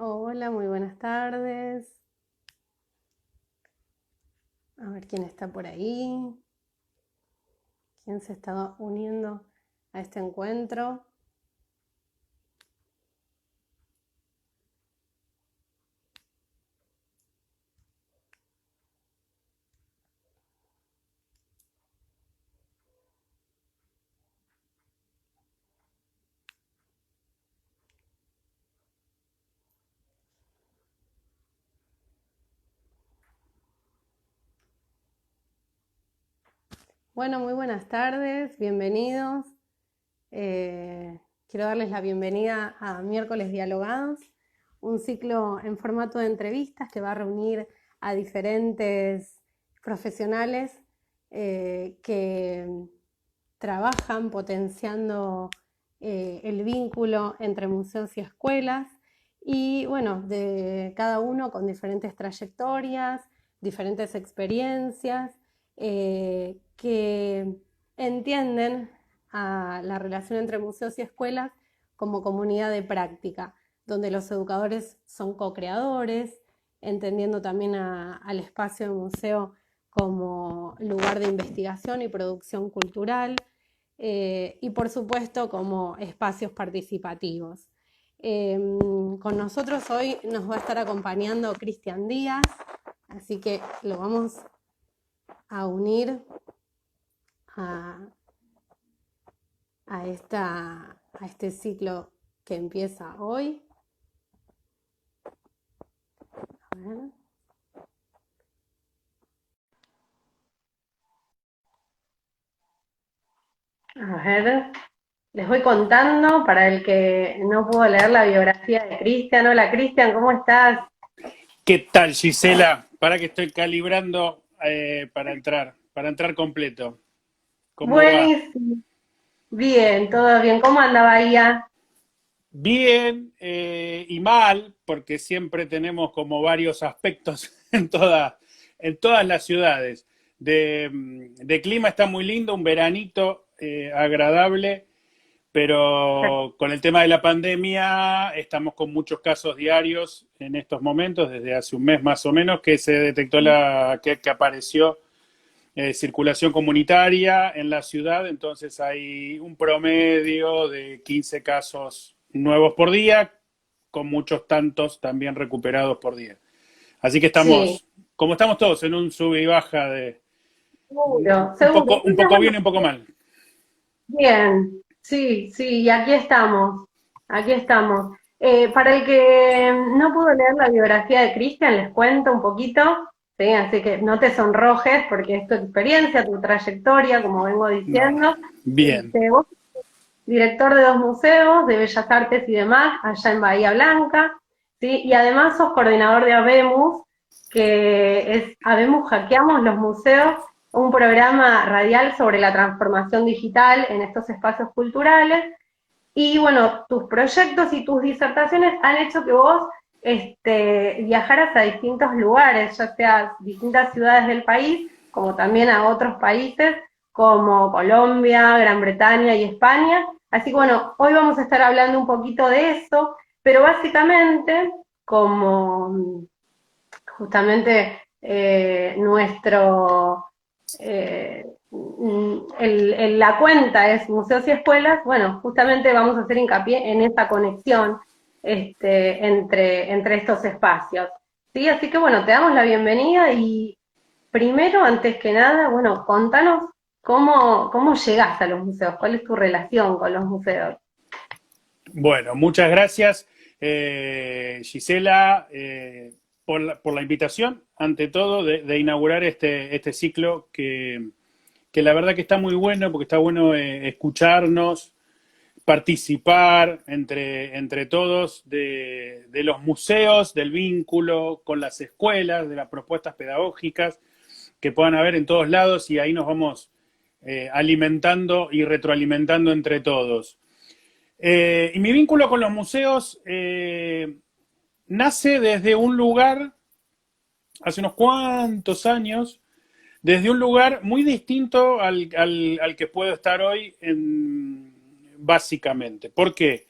Hola, muy buenas tardes. A ver quién está por ahí, quién se está uniendo a este encuentro. Bueno, muy buenas tardes, bienvenidos. Quiero darles la bienvenida a Miércoles Dialogados, un ciclo en formato de entrevistas que va a reunir a diferentes profesionales que trabajan potenciando el vínculo entre museos y escuelas y bueno, de cada uno con diferentes trayectorias, diferentes experiencias que entienden a la relación entre museos y escuelas como comunidad de práctica, donde los educadores son co-creadores, entendiendo también al espacio del museo como lugar de investigación y producción cultural, y por supuesto como espacios participativos. Con nosotros hoy nos va a estar acompañando Cristian Díaz, así que lo vamos a unir a, a este ciclo que empieza hoy. A ver. A ver, les voy contando para el que no pudo leer la biografía de Cristian. Hola Cristian, ¿cómo estás? ¿Qué tal, Gisela? Para que estoy calibrando para entrar completo. ¿Cómo va? Buenísimo. Bien, todo bien. ¿Cómo anda Bahía? Bien y mal, porque siempre tenemos como varios aspectos en todas las ciudades. De clima está muy lindo, un veranito agradable, pero con el tema de la pandemia estamos con muchos casos diarios en estos momentos, desde hace un mes más o menos, que se detectó que apareció circulación comunitaria en la ciudad, entonces hay un promedio de 15 casos nuevos por día, con muchos tantos también recuperados por día. Así que Sí, estamos, como estamos todos, en un sube y baja de seguro, seguro. un Entonces, poco bueno, bien y un poco mal. bien, sí, sí, y aquí estamos, aquí estamos. Para el que no pudo leer la biografía de Cristian, les cuento un poquito, ¿sí? Así que no te sonrojes porque es tu experiencia, tu trayectoria, como vengo No, no. diciendo. Bien. Vos director de dos museos de Bellas Artes y demás, allá en Bahía Blanca, ¿sí? Y además sos coordinador de Habemos, que es Habemos Hackeamos los Museos, un programa radial sobre la transformación digital en estos espacios culturales. Y bueno, tus proyectos y tus disertaciones han hecho que vos viajaras a distintos lugares, ya sea distintas ciudades del país, como también a otros países, como Colombia, Gran Bretaña y España. Así que bueno, hoy vamos a estar hablando un poquito de eso, pero básicamente, como justamente eh, la cuenta es museos y escuelas, bueno, justamente vamos a hacer hincapié en esa conexión entre estos espacios. ¿Sí? Así que bueno, te damos la bienvenida y primero, antes que nada, bueno, contanos cómo llegás a los museos, cuál es tu relación con los museos. Bueno, muchas gracias, Gisela, por la invitación, ante todo, de inaugurar este ciclo que la verdad que está muy bueno, porque está bueno escucharnos, participar entre todos de los museos, del vínculo con las escuelas, de las propuestas pedagógicas que puedan haber en todos lados y ahí nos vamos alimentando y retroalimentando entre todos. Y mi vínculo con los museos nace desde un lugar, hace unos cuantos años, desde un lugar muy distinto al que puedo estar hoy, básicamente. ¿Por qué?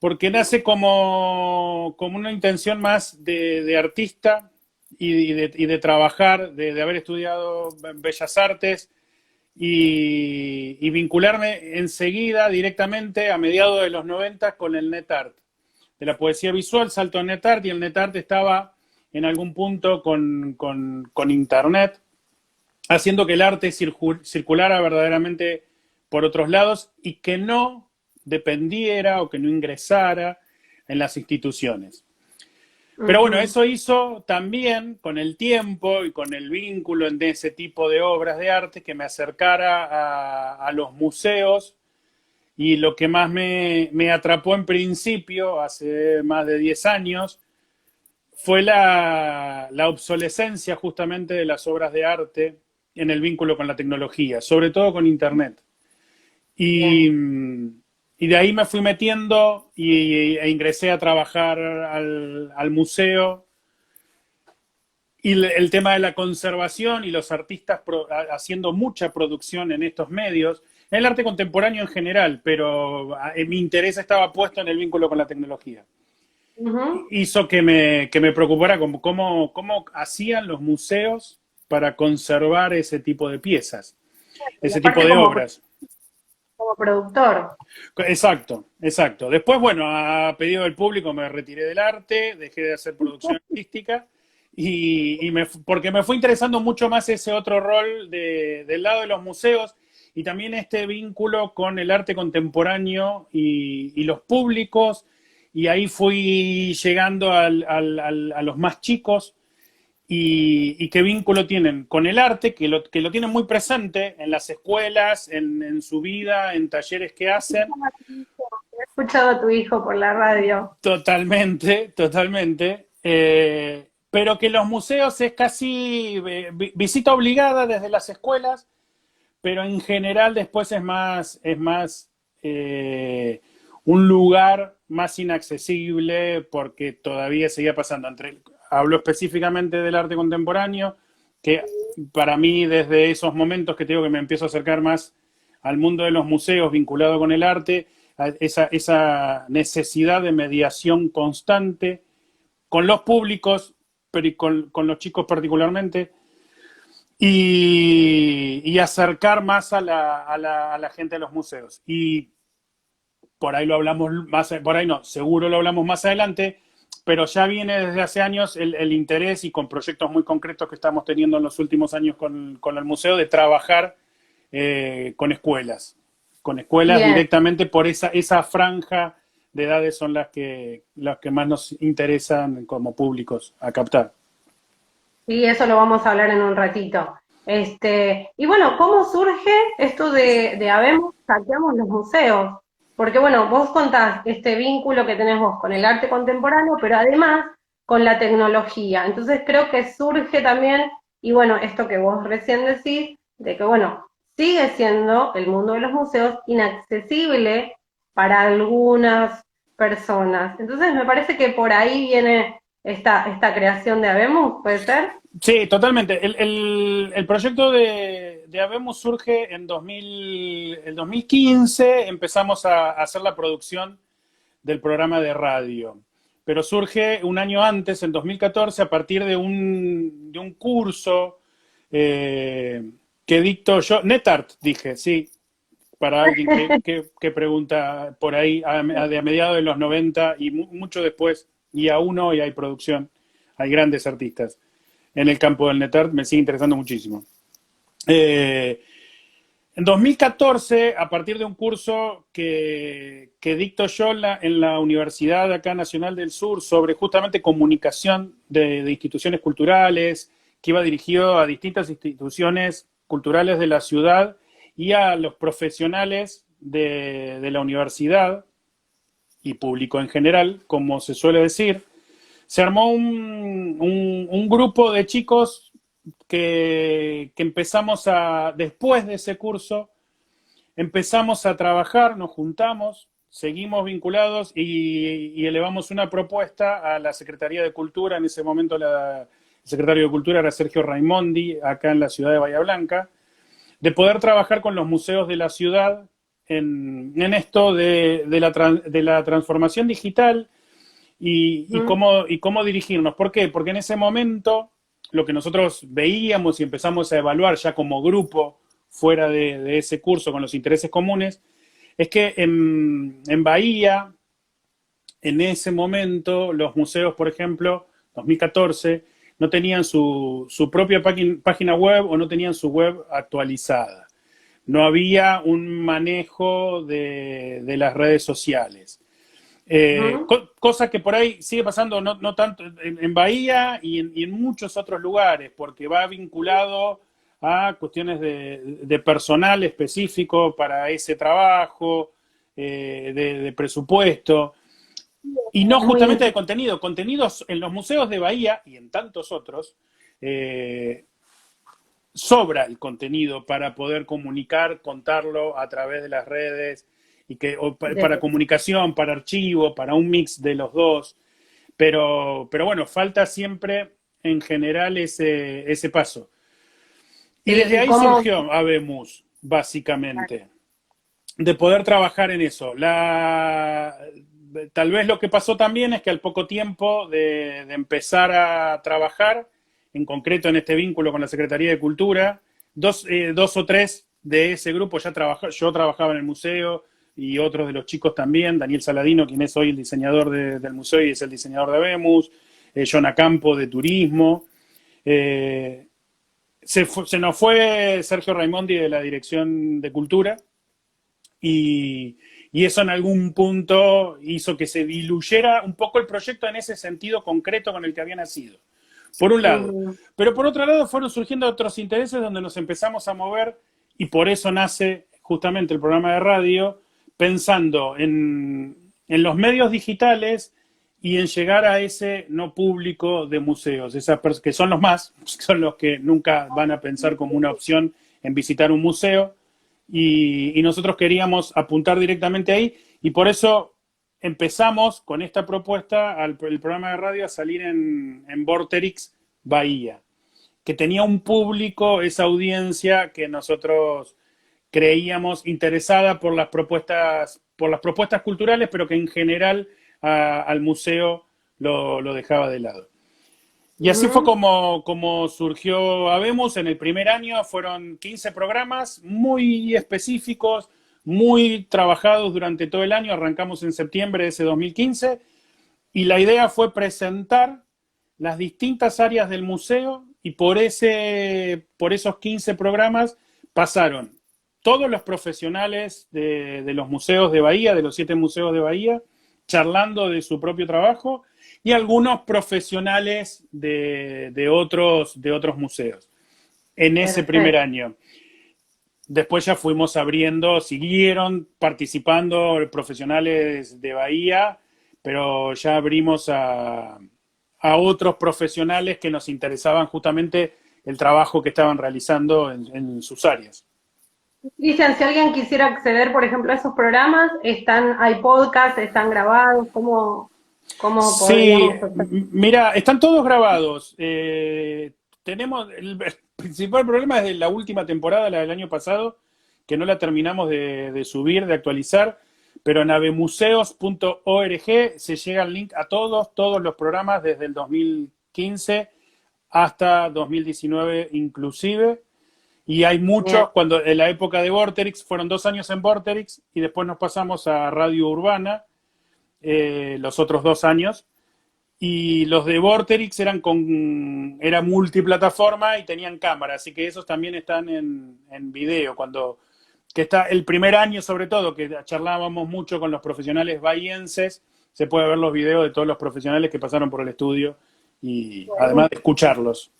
porque nace como una intención más de artista y de trabajar, de haber estudiado Bellas Artes y vincularme enseguida, directamente, a mediados de los 90 con el NetArt. De la poesía visual salto a NetArt, y el NetArt estaba en algún punto con Internet, haciendo que el arte circulara verdaderamente por otros lados y que no dependiera o que no ingresara en las instituciones. Pero bueno, eso hizo también, con el tiempo y con el vínculo en ese tipo de obras de arte, que me acercara a los museos, y lo que más me atrapó en principio, hace más de 10 años, fue la obsolescencia justamente de las obras de arte en el vínculo con la tecnología, sobre todo con Internet. Y, y de ahí me fui metiendo e ingresé a trabajar al museo. Y el tema de la conservación y los artistas haciendo mucha producción en estos medios, en el arte contemporáneo en general, pero mi interés estaba puesto en el vínculo con la tecnología. Hizo que me preocupara cómo hacían los museos para conservar ese tipo de piezas, ese tipo de obras. Como productor. Exacto, exacto. Después, bueno, a pedido del público me retiré del arte, dejé de hacer producción artística, porque me fue interesando mucho más ese otro rol del lado de los museos, y también este vínculo con el arte contemporáneo y los públicos, y ahí fui llegando a los más chicos. Y qué vínculo tienen con el arte, que lo tienen muy presente en las escuelas, en su vida, en talleres que hacen. He escuchado a tu hijo por la radio. Totalmente, totalmente. Pero que los museos es casi visita obligada desde las escuelas, pero en general después es más un lugar más inaccesible, porque todavía seguía pasando hablo específicamente del arte contemporáneo, que para mí, desde esos momentos que te digo que me empiezo a acercar más al mundo de los museos vinculado con el arte, esa necesidad de mediación constante con los públicos, pero con los chicos particularmente, y acercar más a la gente de los museos. Y por ahí lo hablamos más, por ahí no, seguro lo hablamos más adelante, pero ya viene desde hace años el interés, y con proyectos muy concretos que estamos teniendo en los últimos años con el museo, de trabajar con escuelas Bien. Directamente, por esa franja de edades son las que más nos interesan como públicos a captar. Sí, eso lo vamos a hablar en un ratito. Y bueno, ¿cómo surge esto de Habemos Hackeamos los Museos? Porque bueno, vos contás este vínculo que tenés vos con el arte contemporáneo, pero además con la tecnología. Entonces creo que surge también, y bueno, esto que vos recién decís, de que bueno, sigue siendo el mundo de los museos inaccesible para algunas personas. Entonces me parece que por ahí viene esta creación de Habemos, ¿puede ser? Sí, totalmente. El proyecto de Habemos surge en 2015, empezamos a hacer la producción del programa de radio, pero surge un año antes, en 2014, a partir de un curso que dicto yo, NetArt, dije, sí, para alguien que pregunta por ahí, de mediados de los 90 y mucho después, y aún hoy hay producción, hay grandes artistas en el campo del NetArt, me sigue interesando muchísimo. En 2014, a partir de un curso que dicto yo en la Universidad acá Nacional del Sur, sobre justamente comunicación de instituciones culturales, que iba dirigido a distintas instituciones culturales de la ciudad y a los profesionales de la universidad y público en general, como se suele decir, se armó un grupo de chicos que empezamos después de ese curso, empezamos a trabajar, nos juntamos, seguimos vinculados y elevamos una propuesta a la Secretaría de Cultura. En ese momento el secretario de Cultura era Sergio Raimondi, acá en la ciudad de Bahía Blanca, de poder trabajar con los museos de la ciudad en esto de la transformación digital y cómo dirigirnos. ¿Por qué? Porque en ese momento lo que nosotros veíamos y empezamos a evaluar ya como grupo fuera de ese curso con los intereses comunes, es que en Bahía, en ese momento, los museos, por ejemplo, 2014, no tenían su propia página web o no tenían su web actualizada. No había un manejo de las redes sociales. Cosa que por ahí sigue pasando no tanto en Bahía y en muchos otros lugares, porque va vinculado a cuestiones de personal específico para ese trabajo, de presupuesto, y no justamente de contenido. Contenidos en los museos de Bahía y en tantos otros, sobra el contenido para poder comunicar, contarlo a través de las redes, para comunicación, para archivo, para un mix de los dos. Pero bueno, falta siempre en general ese paso. Y desde ahí surgió Habemus, básicamente, de poder trabajar en eso. Tal vez lo que pasó también es que al poco tiempo de empezar a trabajar, en concreto en este vínculo con la Secretaría de Cultura, dos o tres de ese grupo yo trabajaba en el museo y otros de los chicos también, Daniel Saladino, quien es hoy el diseñador del museo y es el diseñador de Habemus, John Acampo de turismo, se nos fue Sergio Raimondi de la Dirección de Cultura y eso en algún punto hizo que se diluyera un poco el proyecto en ese sentido concreto con el que había nacido. Por un lado. Pero por otro lado fueron surgiendo otros intereses donde nos empezamos a mover y por eso nace justamente el programa de radio, pensando en los medios digitales y en llegar a ese no público de museos, que son los más, son los que nunca van a pensar como una opción en visitar un museo, y nosotros queríamos apuntar directamente ahí, y por eso empezamos con esta propuesta, el programa de radio, a salir en Vorterix Bahía, que tenía un público, esa audiencia que nosotros creíamos interesada por las propuestas culturales, pero que en general al museo lo dejaba de lado. Y así fue como surgió Habemus. En el primer año fueron 15 programas muy específicos, muy trabajados durante todo el año. Arrancamos en septiembre de ese 2015 y la idea fue presentar las distintas áreas del museo y por esos 15 programas pasaron todos los profesionales de los museos de Bahía, de los 7 museos de Bahía, charlando de su propio trabajo, y algunos profesionales de otros museos en ese primer año. Después ya fuimos abriendo, siguieron participando profesionales de Bahía, pero ya abrimos a otros profesionales que nos interesaban justamente el trabajo que estaban realizando en sus áreas. Cristian, si alguien quisiera acceder, por ejemplo, a esos programas, hay podcasts, están grabados, ¿cómo sí, podríamos hacer? mira, están todos grabados. Tenemos el principal problema es de la última temporada, la del año pasado, que no la terminamos de subir, de actualizar, pero en avemuseos.org se llega el link a todos los programas desde el 2015 hasta 2019 inclusive. Y hay muchos, cuando en la época de Vorterix, fueron 2 años en Vorterix y después nos pasamos a Radio Urbana, los otros 2 años. Y los de Vorterix era multiplataforma y tenían cámara, así que esos también están en video. Que está el primer año, sobre todo, que charlábamos mucho con los profesionales bahienses, se puede ver los videos de todos los profesionales que pasaron por el estudio y además de escucharlos.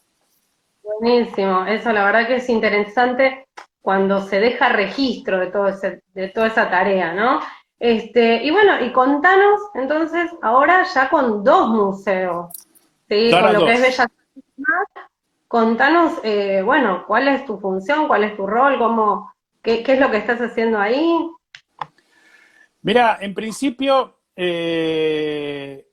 Buenísimo, eso la verdad que es interesante cuando se deja registro de toda esa tarea, ¿no? Y bueno, y contanos entonces ahora ya con 2 museos, ¿sí? Con lo que es Bellas Artes, contanos, bueno, cuál es tu función, cuál es tu rol, qué es lo que estás haciendo ahí. Mira, en principio, ¿qué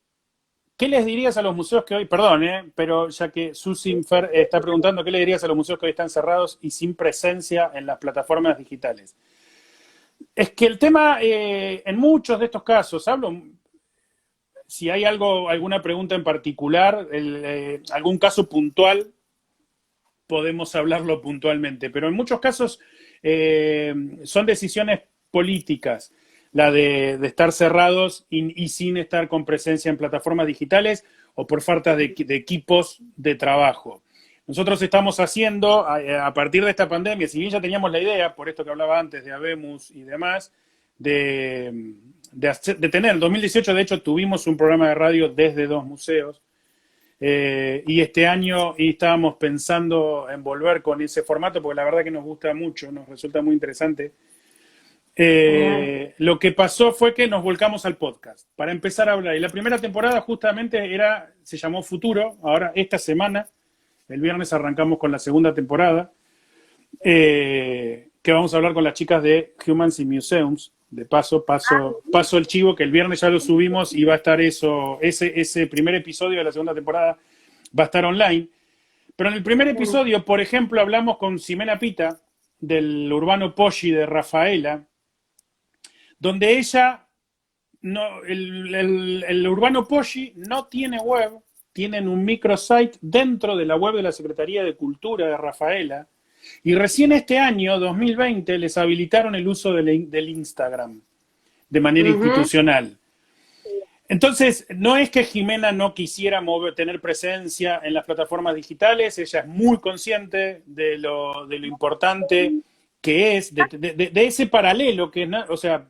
les dirías a los museos que hoy, perdón, pero ya que Susinfer está preguntando, ¿qué le dirías a los museos que hoy están cerrados y sin presencia en las plataformas digitales? Es que el tema, en muchos de estos casos, hablo, si hay alguna pregunta en particular, algún caso puntual, podemos hablarlo puntualmente, pero en muchos casos son decisiones políticas, la de estar cerrados y sin estar con presencia en plataformas digitales o por falta de equipos de trabajo. Nosotros estamos haciendo, a partir de esta pandemia, si bien ya teníamos la idea, por esto que hablaba antes de Habemus y demás, de tener, en 2018 de hecho tuvimos un programa de radio desde 2 museos, y este año estábamos pensando en volver con ese formato, porque la verdad que nos gusta mucho, nos resulta muy interesante. Lo que pasó fue que nos volcamos al podcast para empezar a hablar. Y la primera temporada justamente se llamó Futuro. Ahora, esta semana, el viernes arrancamos con la segunda temporada, que vamos a hablar con las chicas de Humans in Museums. De paso el chivo, que el viernes ya lo subimos y va a estar ese primer episodio de la segunda temporada va a estar online. Pero en el primer episodio, por ejemplo, hablamos con Ximena Pita, del Urbano Poggi de Rafaela, donde ella, el Urbano Poggi no tiene web, tienen un microsite dentro de la web de la Secretaría de Cultura de Rafaela, y recién este año, 2020, les habilitaron el uso del Instagram de manera institucional. Entonces, no es que Ximena no quisiera tener presencia en las plataformas digitales, ella es muy consciente de lo importante que es, de ese paralelo que es, o sea,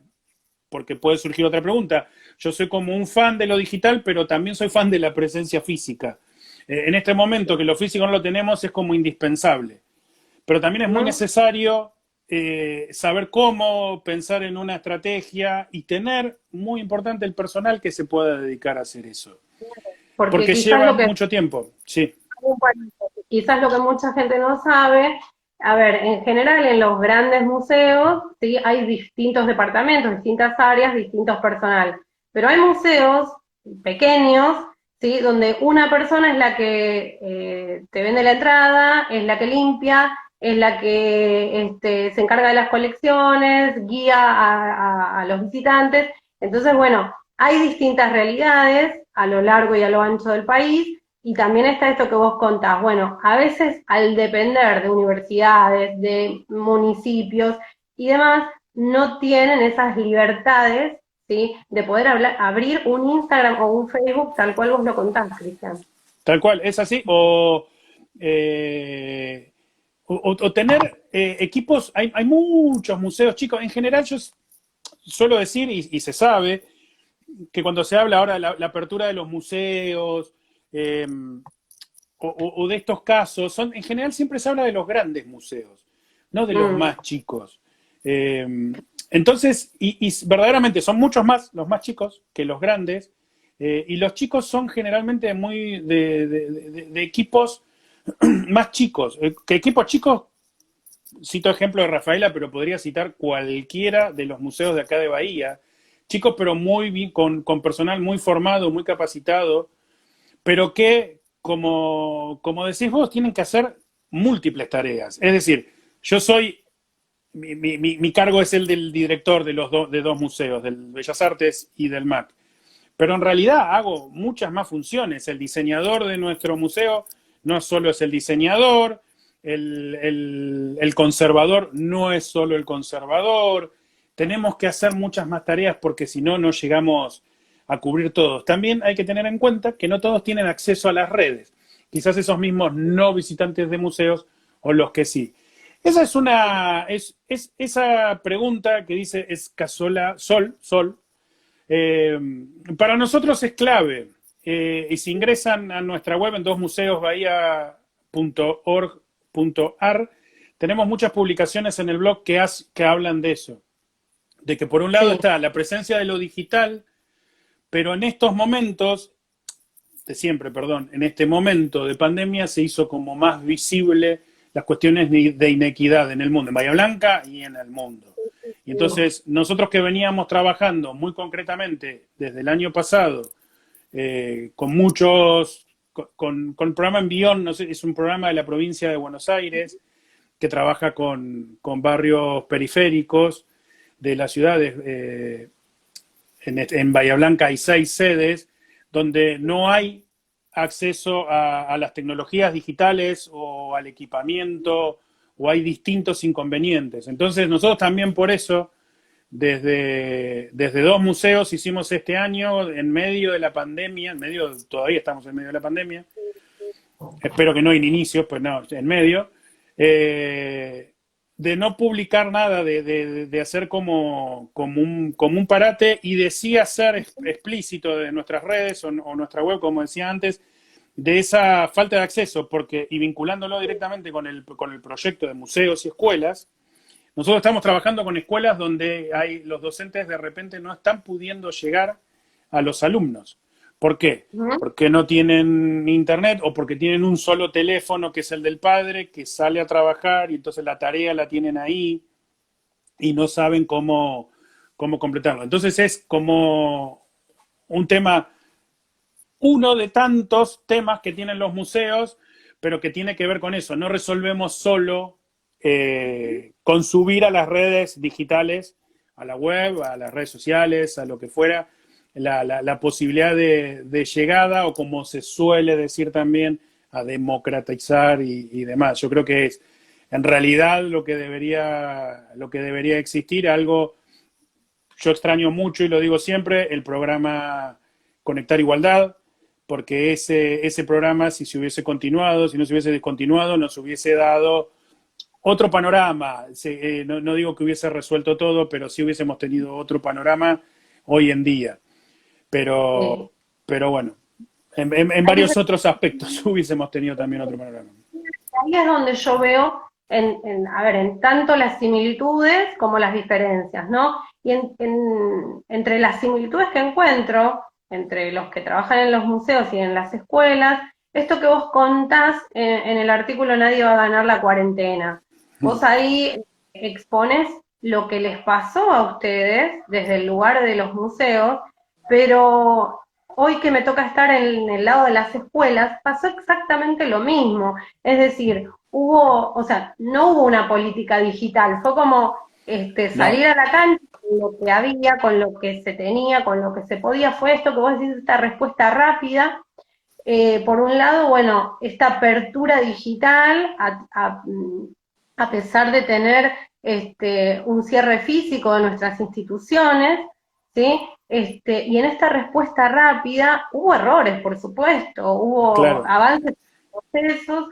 porque puede surgir otra pregunta. Yo soy como un fan de lo digital, pero también soy fan de la presencia física. En este momento que lo físico no lo tenemos es como indispensable. Pero también es muy necesario saber cómo pensar en una estrategia y tener, muy importante, el personal que se pueda dedicar a hacer eso. Porque lleva mucho tiempo, sí. Quizás lo que mucha gente no sabe, a ver, en general en los grandes museos, ¿sí? Hay distintos departamentos, distintas áreas, distintos personal. Pero hay museos pequeños, ¿sí? Donde una persona es la que te vende la entrada, es la que limpia, es la que se encarga de las colecciones, guía a los visitantes. Entonces, bueno, hay distintas realidades a lo largo y a lo ancho del país, y también está esto que vos contás. Bueno, a veces al depender de universidades, de municipios y demás, no tienen esas libertades, ¿sí? De poder abrir un Instagram o un Facebook tal cual vos lo contás, Cristian. Tal cual, es así. O tener equipos, hay muchos museos, chicos. En general yo suelo decir, y se sabe, que cuando se habla ahora de la apertura de los museos, o de estos casos, en general siempre se habla de los grandes museos, no de los más chicos. Entonces, y verdaderamente son muchos más los más chicos que los grandes, y los chicos son generalmente muy de equipos más chicos. Que equipos chicos, cito ejemplo de Rafaela, pero podría citar cualquiera de los museos de acá de Bahía. Chicos, pero muy bien, con personal muy formado, muy capacitado, pero que, como decís vos, tienen que hacer múltiples tareas. Es decir, yo soy, mi cargo es el del director de de 2 museos, del Bellas Artes y del MAC. Pero en realidad hago muchas más funciones. El diseñador de nuestro museo no solo es el diseñador, el conservador no es solo el conservador. Tenemos que hacer muchas más tareas porque si no, no llegamos a cubrir todos. También hay que tener en cuenta que no todos tienen acceso a las redes. Quizás esos mismos no visitantes de museos o los que sí. Esa es esa pregunta que dice Escasola, Sol, para nosotros es clave. Y si ingresan a nuestra web en dosmuseosbahia.org.ar, tenemos muchas publicaciones en el blog que hablan de eso. De que por un lado está la presencia de lo digital, pero en estos momentos, en este momento de pandemia se hizo como más visible las cuestiones de inequidad en el mundo, en Bahía Blanca y en el mundo. Y entonces, nosotros que veníamos trabajando muy concretamente desde el año pasado, con el programa Envión, no sé, es un programa de la provincia de Buenos Aires que trabaja con barrios periféricos, de las ciudades. En Bahía Blanca hay 6 sedes donde no hay acceso a las tecnologías digitales o al equipamiento, o hay distintos inconvenientes. Entonces nosotros también por eso, desde 2 museos hicimos este año, en medio de la pandemia, todavía estamos en medio de la pandemia, espero que no en inicios, pues no, en medio, de no publicar nada, de hacer como un parate, y de sí hacer explícito de nuestras redes o nuestra web, como decía antes, de esa falta de acceso, porque, y vinculándolo directamente con el proyecto de museos y escuelas, nosotros estamos trabajando con escuelas donde los docentes de repente no están pudiendo llegar a los alumnos. ¿Por qué? Porque no tienen internet, o porque tienen un solo teléfono, que es el del padre, que sale a trabajar y entonces la tarea la tienen ahí y no saben cómo completarlo. Entonces es como un tema, uno de tantos temas que tienen los museos, pero que tiene que ver con eso. No resolvemos solo con subir a las redes digitales, a la web, a las redes sociales, a lo que fuera, la posibilidad de llegada, o como se suele decir también, a democratizar y demás. Yo creo que es en realidad lo que debería existir. Algo, yo extraño mucho y lo digo siempre, el programa Conectar Igualdad, porque ese programa, si se hubiese continuado, si no se hubiese descontinuado, nos hubiese dado otro panorama. No digo que hubiese resuelto todo, pero sí hubiésemos tenido otro panorama hoy en día. Pero bueno, en varios otros aspectos hubiésemos tenido también otro panorama. Ahí es donde yo veo, a ver, en tanto las similitudes como las diferencias, ¿no? Y entre las similitudes que encuentro entre los que trabajan en los museos y en las escuelas, esto que vos contás en el artículo Nadie va a ganar la cuarentena. Vos ahí exponés lo que les pasó a ustedes desde el lugar de los museos, pero hoy que me toca estar en el lado de las escuelas, pasó exactamente lo mismo. Es decir, o sea, no hubo una política digital, fue como salir a la cancha con lo que había, con lo que se tenía, con lo que se podía. Fue esto que vos decís, esta respuesta rápida. Por un lado, bueno, esta apertura digital, a pesar de tener un cierre físico de nuestras instituciones, ¿sí? Y en esta respuesta rápida hubo errores, por supuesto, hubo avances en procesos,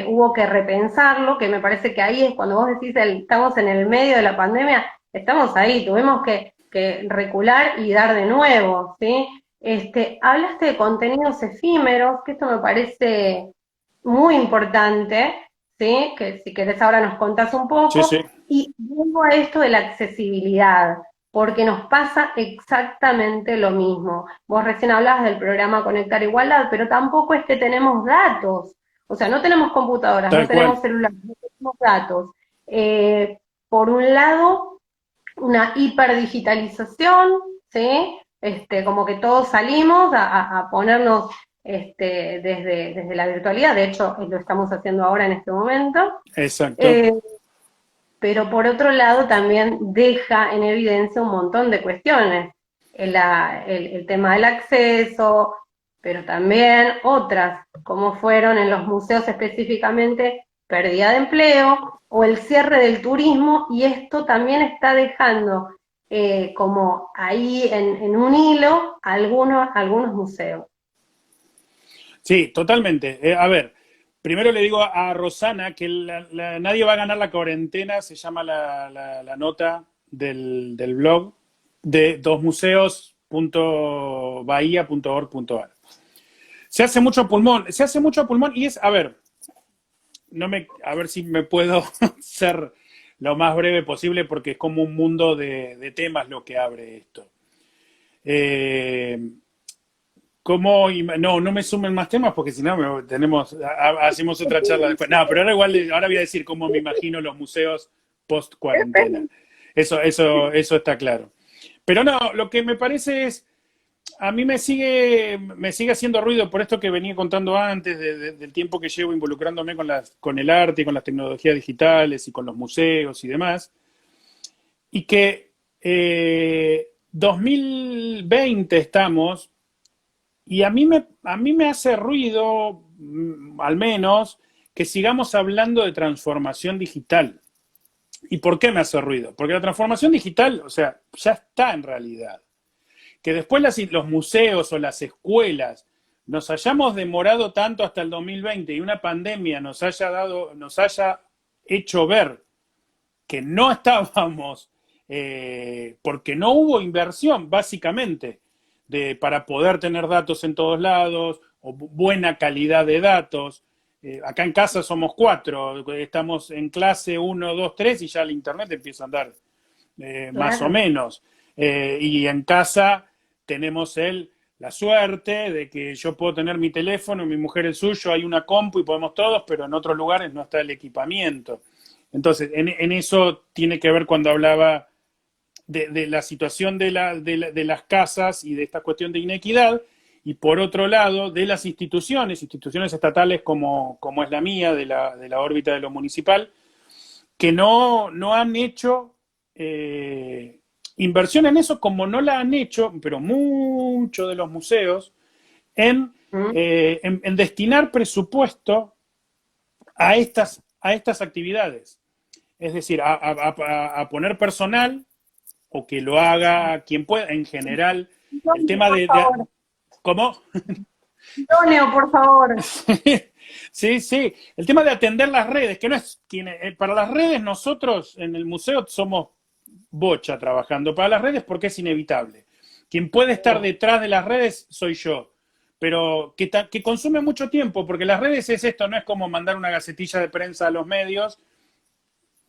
hubo que repensarlo, que me parece que ahí es cuando vos decís, estamos en el medio de la pandemia, estamos ahí, tuvimos que recular y dar de nuevo, ¿sí? Hablaste de contenidos efímeros, que esto me parece muy importante, ¿sí? Que si querés ahora nos contás un poco. Sí, sí. Y vuelvo a esto de la accesibilidad, porque nos pasa exactamente lo mismo. Vos recién hablabas del programa Conectar Igualdad, pero tampoco es que tenemos datos. O sea, no tenemos computadoras, no tenemos celulares, no tenemos datos. Por un lado, una hiperdigitalización, ¿sí? Como que todos salimos a ponernos desde la virtualidad, de hecho lo estamos haciendo ahora en este momento. Exacto. Pero por otro lado también deja en evidencia un montón de cuestiones, el tema del acceso, pero también otras, como fueron en los museos específicamente, pérdida de empleo o el cierre del turismo, y esto también está dejando como ahí en un hilo algunos museos. Sí, totalmente. A ver, primero le digo a Rosana que Nadie va a ganar la cuarentena, se llama la nota del blog de dosmuseos.bahia.org.ar. Se hace mucho pulmón y es, a ver, a ver si me puedo ser lo más breve posible, porque es como un mundo de temas lo que abre esto. No me sumen más temas, porque si no hacemos otra charla después. No, pero ahora voy a decir cómo me imagino los museos post cuarentena. Eso está claro. Pero no, lo que me parece es, a mí me sigue haciendo ruido por esto que venía contando antes, del tiempo que llevo involucrándome con el arte y con las tecnologías digitales y con los museos y demás. y que 2020 estamos, y a mí me hace ruido, al menos, que sigamos hablando de transformación digital. ¿Y por qué me hace ruido? Porque la transformación digital, o sea, ya está en realidad. Que después los museos o las escuelas nos hayamos demorado tanto hasta el 2020 y una pandemia nos haya hecho ver que no estábamos, porque no hubo inversión, básicamente, para poder tener datos en todos lados, o buena calidad de datos. Acá en casa somos 4, estamos en clase 1, 2, 3 y ya el internet empieza a andar, más o Claro. menos. Y en casa tenemos la suerte de que yo puedo tener mi teléfono, mi mujer el suyo, hay una compu y podemos todos, pero en otros lugares no está el equipamiento. Entonces, en eso tiene que ver cuando hablaba de la situación de las casas y de esta cuestión de inequidad, y por otro lado, de las instituciones estatales como es la mía, de la órbita de lo municipal, que no han hecho inversión en eso, como no la han hecho, pero muchos de los museos, en, ¿Mm? en destinar presupuesto a estas actividades. Es decir, a poner personal o que lo haga quien pueda, en general, el Idóneo, tema por de favor. ¿cómo? Idóneo, por favor. Sí, sí, el tema de atender las redes, que no es, para las redes nosotros en el museo somos bocha trabajando para las redes porque es inevitable. Quien puede estar detrás de las redes soy yo, pero que consume mucho tiempo, porque las redes es esto, no es como mandar una gacetilla de prensa a los medios.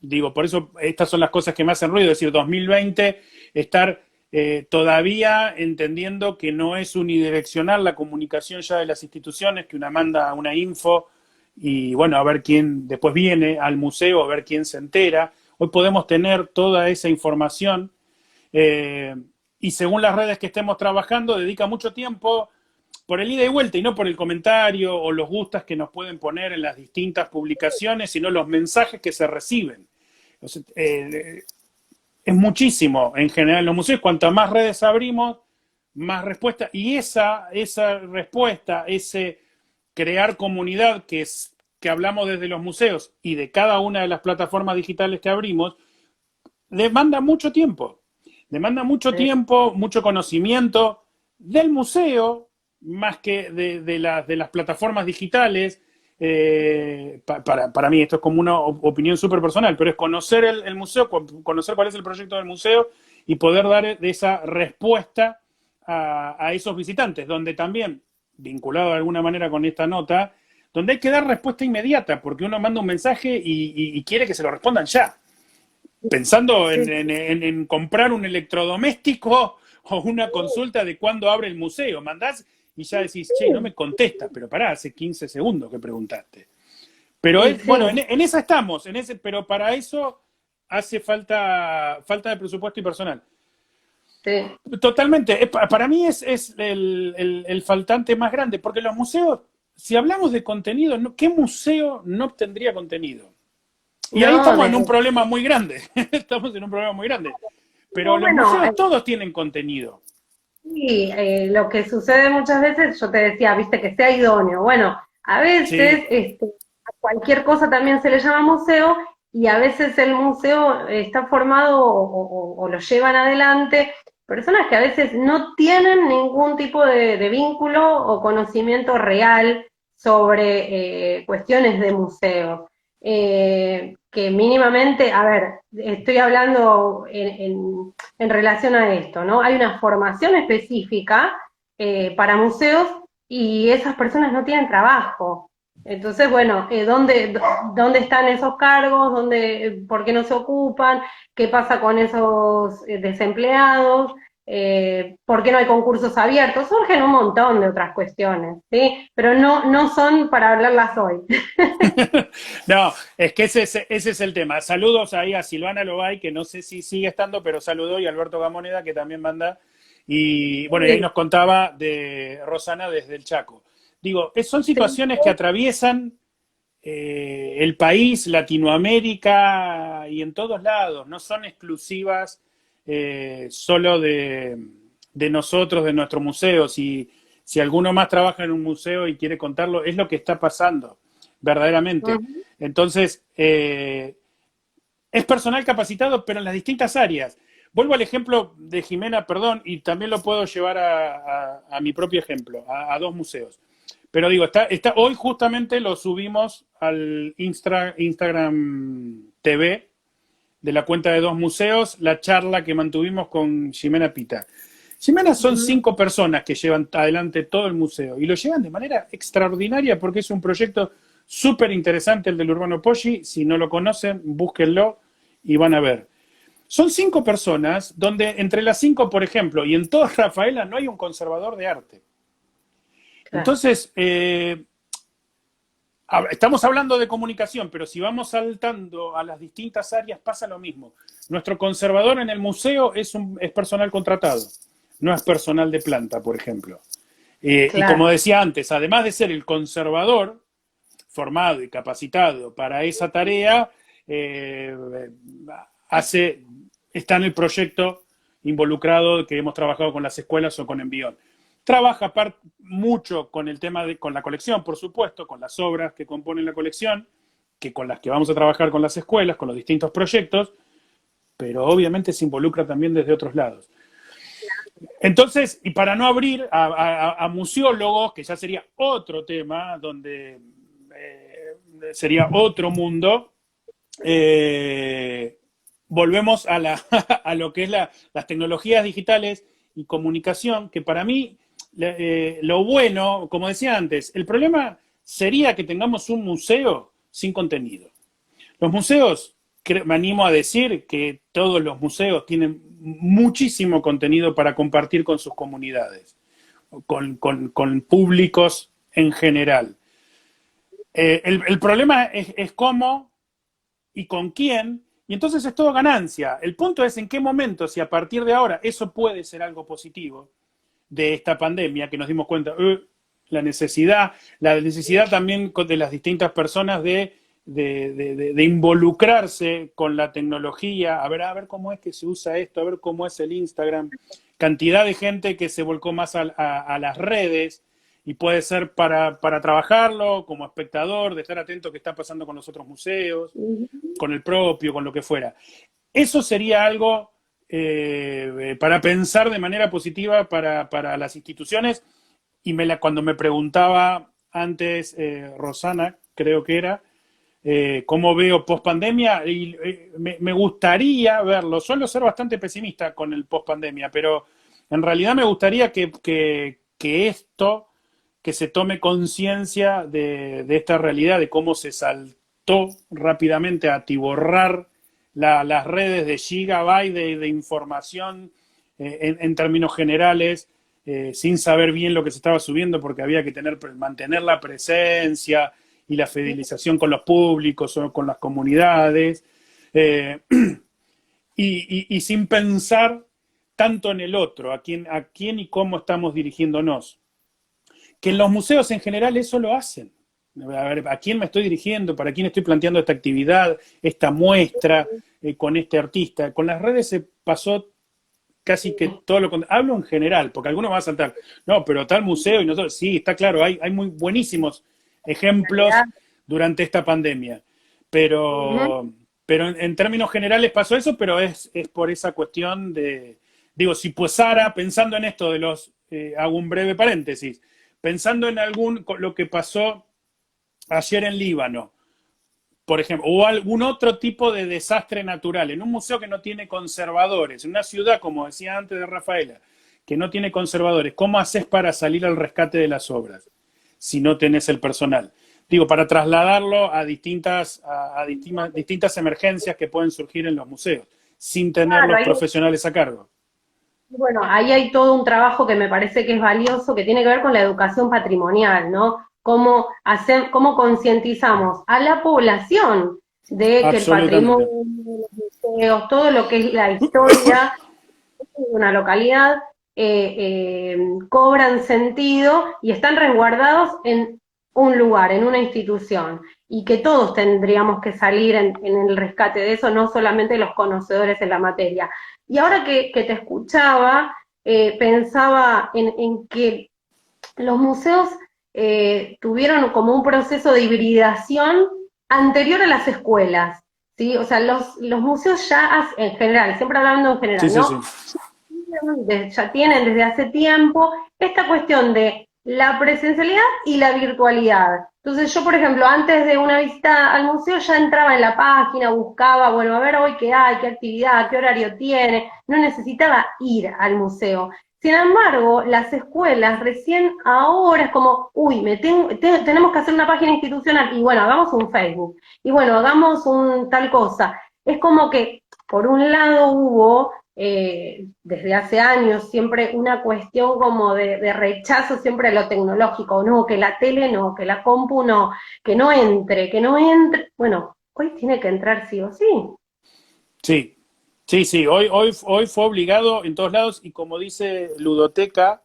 Digo, por eso estas son las cosas que me hacen ruido, es decir, 2020, estar todavía entendiendo que no es unidireccional la comunicación ya de las instituciones, que una manda una info y bueno, a ver quién después viene al museo, a ver quién se entera. Hoy podemos tener toda esa información, eh, y según las redes que estemos trabajando, dedica mucho tiempo por el ida y vuelta y no por el comentario o los gustas que nos pueden poner en las distintas publicaciones, sino los mensajes que se reciben. Entonces, es muchísimo en general en los museos. Cuanto más redes abrimos, más respuesta. Y esa respuesta, ese crear comunidad que hablamos desde los museos y de cada una de las plataformas digitales que abrimos, demanda mucho tiempo. Demanda mucho Sí. tiempo, mucho conocimiento del museo, más que de las plataformas digitales. Para mí esto es como una opinión súper personal, pero es conocer el museo, conocer cuál es el proyecto del museo y poder dar esa respuesta a esos visitantes, donde también, vinculado de alguna manera con esta nota, donde hay que dar respuesta inmediata, porque uno manda un mensaje y quiere que se lo respondan ya, pensando en, Sí. en, en comprar un electrodoméstico o una consulta de cuándo abre el museo. Mandás y ya decís, che, no me contesta, pero pará, hace 15 segundos que preguntaste. Pero Y bueno, sí, en esa estamos, pero para eso hace falta de presupuesto y personal. sí. Totalmente, para mí es el faltante más grande, porque los museos, si hablamos de contenido, ¿qué museo no tendría contenido? Y ahí No, estamos en un problema muy grande. Estamos en un problema muy grande. Pero no, los bueno, museos todos tienen contenido. sí, lo que sucede muchas veces, yo te decía, viste, que sea idóneo. Bueno, a veces Sí, a cualquier cosa también se le llama museo y a veces el museo está formado o lo llevan adelante personas que a veces no tienen ningún tipo de vínculo o conocimiento real sobre cuestiones de museo. Que mínimamente, a ver, estoy hablando en relación a esto, ¿no? Hay una formación específica para museos y esas personas no tienen trabajo. Entonces, bueno, ¿dónde están esos cargos? ¿Por qué no se ocupan? ¿Qué pasa con esos desempleados? ¿Por qué no hay concursos abiertos? Surgen un montón de otras cuestiones, ¿sí? Pero no son para hablarlas hoy. no, es que ese es el tema. Saludos ahí a Silvana Lobay, que no sé si sigue estando, pero saludó, y a Alberto Gamoneda, que también manda. Y bueno, y ahí Sí, nos contaba de Rosana desde el Chaco. Digo, son sí, situaciones que atraviesan el país, Latinoamérica y en todos lados, no son exclusivas solo de nosotros, de nuestro museo. Si alguno más trabaja en un museo y quiere contarlo, es lo que está pasando, verdaderamente. Ujú, Entonces, es personal capacitado, pero en las distintas áreas. Vuelvo al ejemplo de Jimena, perdón, y también lo puedo llevar a mi propio ejemplo, a dos museos. Pero digo, hoy justamente lo subimos al Instagram TV de la cuenta de dos museos, la charla que mantuvimos con Jimena Pita. Jimena son ujú. 5 personas que llevan adelante todo el museo y lo llevan de manera extraordinaria porque es un proyecto súper interesante el del Urbano Poggi. Si no lo conocen, búsquenlo y van a ver. Son 5 personas donde entre las 5, por ejemplo, y en toda Rafaela no hay un conservador de arte. Claro. Entonces, estamos hablando de comunicación, pero si vamos saltando a las distintas áreas pasa lo mismo. Nuestro conservador en el museo es personal contratado, no es personal de planta, por ejemplo. Y como Claro. decía antes, además de ser el conservador formado y capacitado para esa tarea, eh, hace, está en el proyecto involucrado que hemos trabajado con las escuelas o con Envión. Trabaja mucho con el tema con la colección, por supuesto, con las obras que componen la colección, que con las que vamos a trabajar con las escuelas, con los distintos proyectos, pero obviamente se involucra también desde otros lados. Entonces, y para no abrir a museólogos, que ya sería otro tema, donde sería otro mundo, volvemos a lo que es las tecnologías digitales y comunicación, que para mí lo bueno, como decía antes, el problema sería que tengamos un museo sin contenido. Los museos, me animo a decir que todos los museos tienen muchísimo contenido para compartir con sus comunidades, con públicos en general. El problema es cómo y con quién, y entonces es todo ganancia. El punto es en qué momento, si a partir de ahora eso puede ser algo positivo de esta pandemia, que nos dimos cuenta, la necesidad también de las distintas personas de involucrarse con la tecnología, a ver cómo es que se usa esto, a ver cómo es el Instagram, cantidad de gente que se volcó más a las redes, y puede ser para trabajarlo como espectador, de estar atento a qué está pasando con los otros museos, Ujú. con el propio, con lo que fuera. Eso sería algo para pensar de manera positiva para las instituciones. Y cuando me preguntaba antes, Rosana, creo que era, cómo veo post pandemia, y me gustaría verlo. Suelo ser bastante pesimista con el post pandemia, pero en realidad me gustaría que esto, que se tome conciencia de esta realidad, de cómo se saltó rápidamente a atiborrar las redes de gigabyte de información en términos generales, sin saber bien lo que se estaba subiendo porque había que mantener la presencia y la fidelización con los públicos o con las comunidades, eh, y sin pensar tanto en el otro, a quién y cómo estamos dirigiéndonos. Que en los museos en general eso lo hacen. A ver, ¿a quién me estoy dirigiendo? ¿Para quién estoy planteando esta actividad, esta muestra con este artista? Con las redes se pasó casi que todo lo contrario. Hablo en general, porque algunos van a saltar, no, pero tal museo y nosotros, sí, está claro, hay muy buenísimos ejemplos durante esta pandemia, Ujú. pero en términos generales pasó eso, pero es por esa cuestión digo, si posara, pensando en esto de hago un breve paréntesis, pensando en lo que pasó ayer en Líbano, por ejemplo, o algún otro tipo de desastre natural, en un museo que no tiene conservadores, en una ciudad, como decía antes de Rafaela, que no tiene conservadores, ¿cómo haces para salir al rescate de las obras si no tenés el personal? Digo, para trasladarlo distintas emergencias que pueden surgir en los museos, sin tener Claro, los profesionales a cargo. bueno, ahí hay todo un trabajo que me parece que es valioso, que tiene que ver con la educación patrimonial, ¿no? Cómo concientizamos a la población de que el patrimonio, Absolutamente. los museos, todo lo que es la historia de una localidad cobran sentido y están resguardados en un lugar, en una institución. y que todos tendríamos que salir en el rescate de eso, no solamente los conocedores en la materia. Y ahora que te escuchaba, pensaba en que los museos tuvieron como un proceso de hibridación anterior a las escuelas, ¿sí? O sea, los museos ya, en general, siempre hablando en Sí, general, sí, ¿no? sí. Ya tienen desde hace tiempo esta cuestión de la presencialidad y la virtualidad. Entonces yo, por ejemplo, antes de una visita al museo ya entraba en la página, buscaba, bueno, a ver hoy qué hay, qué actividad, qué horario tiene, no necesitaba ir al museo. Sin embargo, las escuelas recién ahora es como, uy, tenemos que hacer una página institucional y bueno, hagamos un Facebook y bueno, hagamos un tal cosa. Es como que por un lado hubo desde hace años siempre una cuestión como de rechazo siempre a lo tecnológico, no, que la tele no, que la compu no, que no entre. Bueno, hoy tiene que entrar sí o sí. Sí, sí, sí. Hoy fue obligado en todos lados y como dice Ludoteca,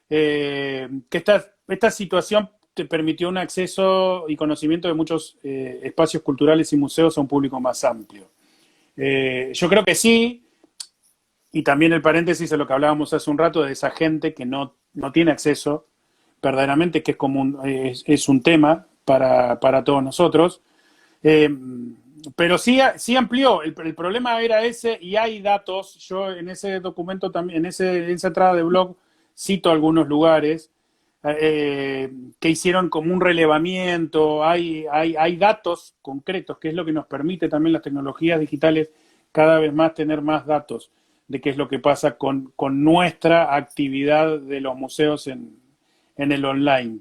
que esta situación te permitió un acceso y conocimiento de muchos espacios culturales y museos a un público más amplio. Yo creo que sí, y también el paréntesis de lo que hablábamos hace un rato de esa gente que no tiene acceso verdaderamente, que es como es un tema para todos nosotros. Eh, pero sí amplió, el problema era ese y hay datos, yo en ese documento también, en esa entrada de blog cito algunos lugares que hicieron como un relevamiento, hay datos concretos, que es lo que nos permite también las tecnologías digitales cada vez más tener más datos de qué es lo que pasa con nuestra actividad de los museos en el online.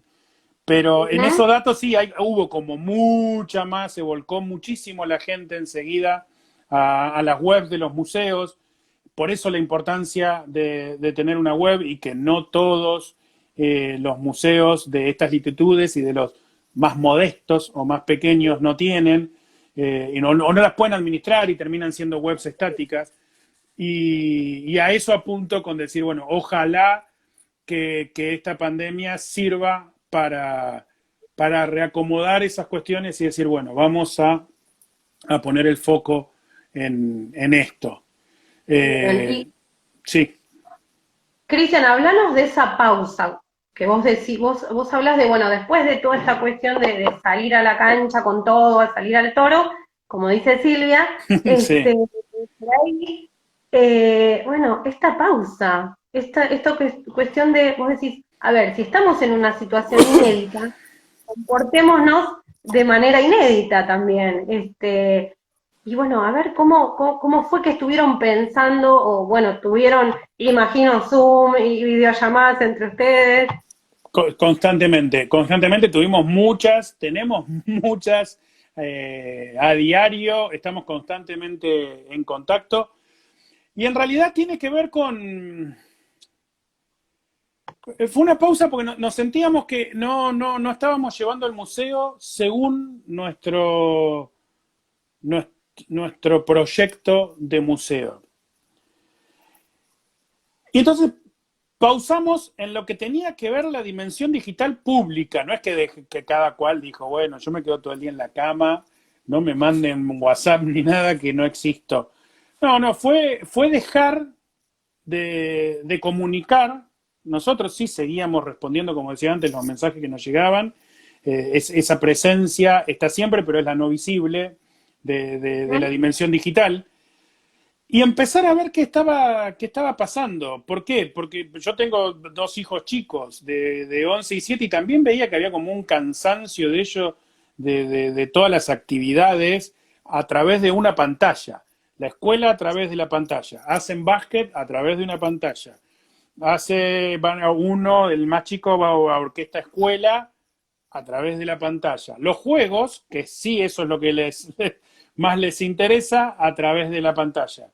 Pero en ¿Mm? esos datos sí hubo como mucha más, se volcó muchísimo la gente enseguida a las webs de los museos. Por eso la importancia de tener una web y que no todos los museos de estas latitudes y de los más modestos o más pequeños no tienen, o no las pueden administrar y terminan siendo webs estáticas. Y a eso apunto con decir, bueno, ojalá que esta pandemia sirva para reacomodar esas cuestiones y decir, bueno, vamos a poner el foco en esto. Bien. Y Sí, Cristian, hablanos de esa pausa que vos decís, vos hablas de, bueno, después de toda esta cuestión de salir a la cancha con todo, a salir al toro, como dice Silvia, sí. por ahí, bueno, esta pausa, esta cuestión de, vos decís, a ver, si estamos en una situación inédita, comportémonos de manera inédita también. Y bueno, a ver cómo fue que estuvieron pensando, o bueno, tuvieron, imagino, Zoom y videollamadas entre ustedes. Constantemente tenemos muchas a diario, estamos constantemente en contacto y en realidad tiene que ver fue una pausa porque nos sentíamos que no estábamos llevando el museo según nuestro proyecto de museo. Y entonces pausamos en lo que tenía que ver la dimensión digital pública. No es que cada cual dijo, bueno, yo me quedo todo el día en la cama, no me manden WhatsApp ni nada que no existo. No, fue dejar de comunicar. Nosotros sí seguíamos respondiendo, como decía antes, los mensajes que nos llegaban. Esa presencia está siempre, pero es la no visible de la dimensión digital. Y empezar a ver qué estaba pasando. ¿Por qué? Porque yo tengo dos hijos chicos de 11 y 7 y también veía que había como un cansancio de ellos, de todas las actividades a través de una pantalla. La escuela a través de la pantalla. Hacen básquet a través de una pantalla. El más chico va a orquesta escuela a través de la pantalla. Los juegos, que sí eso es lo que más les interesa, a través de la pantalla.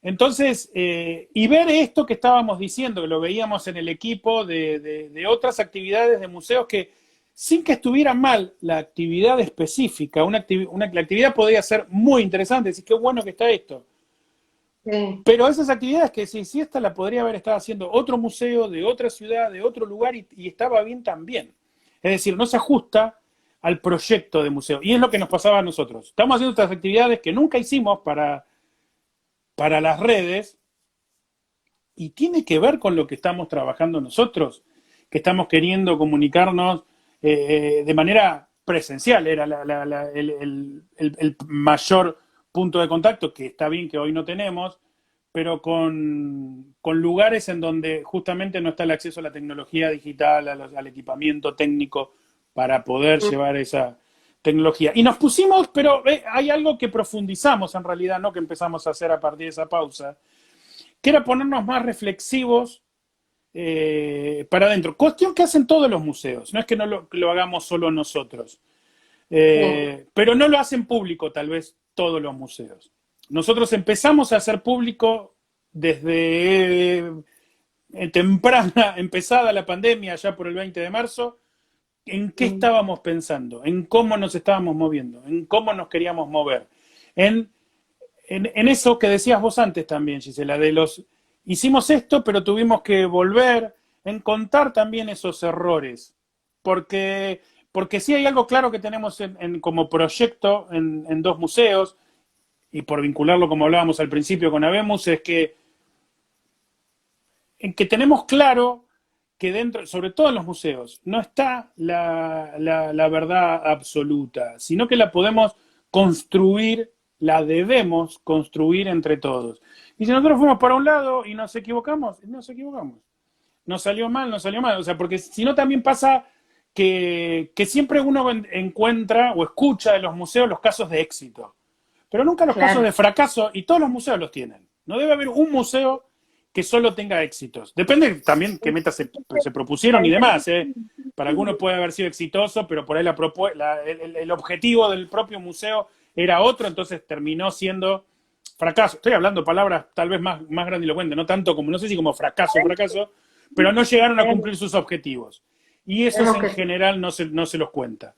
Entonces, y ver esto que estábamos diciendo, que lo veíamos en el equipo de otras actividades de museos que, sin que estuviera mal la actividad específica, la actividad podría ser muy interesante, decir, qué bueno que está esto. Sí. Pero esas actividades que si esta la podría haber estado haciendo otro museo de otra ciudad, de otro lugar, y estaba bien también. Es decir, no se ajusta al proyecto de museo. Y es lo que nos pasaba a nosotros. Estamos haciendo estas actividades que nunca hicimos para las redes, y tiene que ver con lo que estamos trabajando nosotros, que estamos queriendo comunicarnos de manera presencial. Era el mayor punto de contacto, que está bien que hoy no tenemos, pero con lugares en donde justamente no está el acceso a la tecnología digital, al equipamiento técnico para poder llevar esa tecnología. Y nos pusimos, pero hay algo que profundizamos en realidad, ¿no? Que empezamos a hacer a partir de esa pausa, que era ponernos más reflexivos para adentro. Cuestión que hacen todos los museos, no es que que lo hagamos solo nosotros, pero no lo hacen público tal vez todos los museos. Nosotros empezamos a hacer público desde empezada la pandemia, ya por el 20 de marzo, en qué estábamos pensando, en cómo nos estábamos moviendo, en cómo nos queríamos mover, en eso que decías vos antes también, Gisela, hicimos esto, pero tuvimos que volver, en contar también esos errores, porque sí hay algo claro que tenemos como proyecto en dos museos, y por vincularlo como hablábamos al principio con Habemus, es que tenemos claro que dentro, sobre todo en los museos, no está la verdad absoluta, sino que la podemos construir, la debemos construir entre todos. Y si nosotros fuimos para un lado y nos equivocamos, nos equivocamos. Nos salió mal, nos salió mal. O sea, porque si no también pasa que siempre uno encuentra o escucha de los museos los casos de éxito, pero nunca los casos de fracaso, y todos los museos los tienen. No debe haber un museo que solo tenga éxitos. Depende también qué metas se propusieron y demás. Para algunos puede haber sido exitoso, pero por ahí el objetivo del propio museo era otro, entonces terminó siendo fracaso. Estoy hablando palabras tal vez más grandilocuentes, no tanto como, no sé si como fracaso, pero no llegaron a cumplir sus objetivos. Y eso en general no se los cuenta.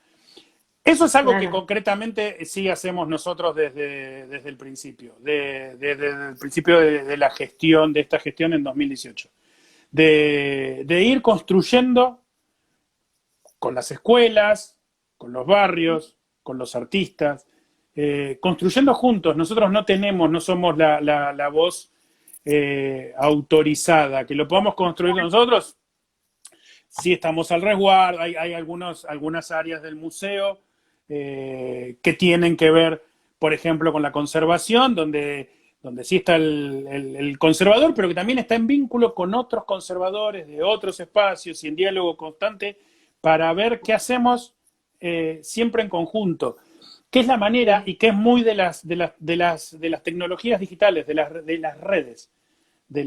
Eso es algo que concretamente sí hacemos nosotros desde el principio, desde el principio de la gestión, de esta gestión en 2018. De ir construyendo con las escuelas, con los barrios, con los artistas, construyendo juntos. Nosotros no somos la voz autorizada, que lo podamos construir nosotros. Sí estamos al resguardo, hay algunas áreas del museo que tienen que ver, por ejemplo, con la conservación, donde sí está el conservador, pero que también está en vínculo con otros conservadores de otros espacios y en diálogo constante para ver qué hacemos siempre en conjunto. ¿Qué es la manera y qué es muy de las tecnologías digitales, de las redes?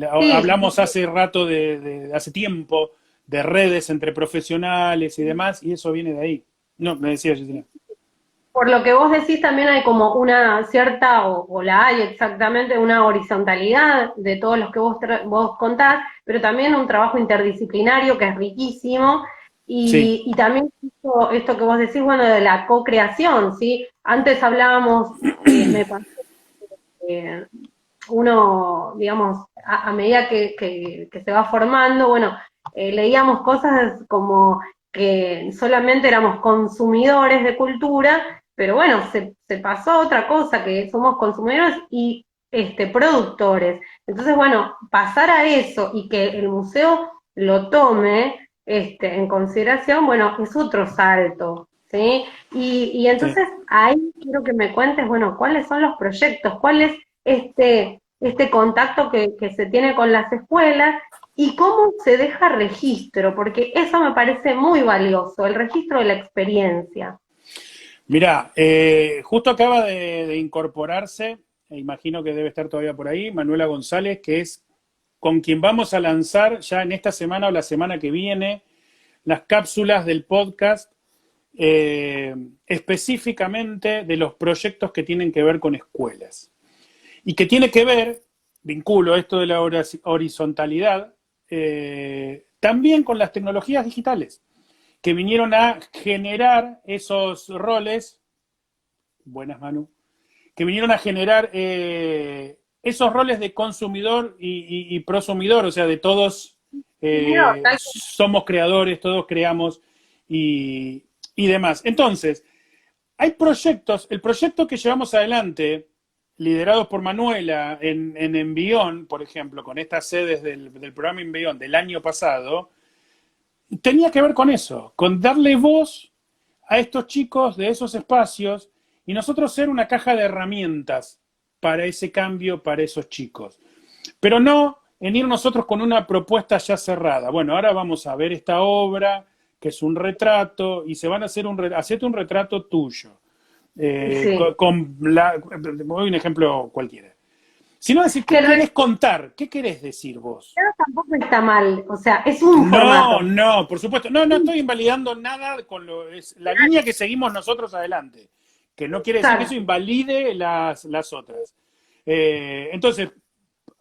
Hablamos hace rato, hace tiempo, de redes entre profesionales y demás, y eso viene de ahí. No, me decía Gisela. Por lo que vos decís, también hay como una cierta, o la hay exactamente, una horizontalidad de todos los que vos contás, pero también un trabajo interdisciplinario que es riquísimo, y también esto que vos decís, bueno, de la co-creación, ¿sí? Antes hablábamos, me parece que uno, digamos, a medida que se va formando, bueno, leíamos cosas como que solamente éramos consumidores de cultura, pero bueno, se pasó a otra cosa, que somos consumidores y productores. Entonces, bueno, pasar a eso y que el museo lo tome en consideración, bueno, es otro salto, ¿sí? Y entonces ahí quiero que me cuentes, bueno, cuáles son los proyectos, cuál es este contacto que se tiene con las escuelas y cómo se deja registro, porque eso me parece muy valioso, el registro de la experiencia. Mirá, justo acaba de incorporarse, imagino que debe estar todavía por ahí, Manuela González, que es con quien vamos a lanzar ya en esta semana o la semana que viene las cápsulas del podcast específicamente de los proyectos que tienen que ver con escuelas. Y que tiene que ver, vinculo esto de la horizontalidad, también con las tecnologías digitales, que vinieron a generar esos roles, buenas Manu, que vinieron a generar esos roles de consumidor y prosumidor, o sea, de todos somos creadores, todos creamos, y y demás. Entonces, hay proyectos, el proyecto que llevamos adelante, liderados por Manuela en Envión, por ejemplo, con estas sedes del programa Envión del año pasado, tenía que ver con eso, con darle voz a estos chicos de esos espacios y nosotros ser una caja de herramientas para ese cambio, para esos chicos. Pero no en ir nosotros con una propuesta ya cerrada. Bueno, ahora vamos a ver esta obra, que es un retrato, y se van a hacer hacete un retrato tuyo. Sí. Voy un ejemplo cualquiera. Sino decir, Que ¿qué en querés realidad contar? ¿Qué querés decir vos? tampoco está mal, o sea, es un No, formato. no, por supuesto. No, no estoy invalidando nada es la línea que seguimos nosotros adelante. Que no quiere decir que eso Exacto. invalide las otras. Entonces,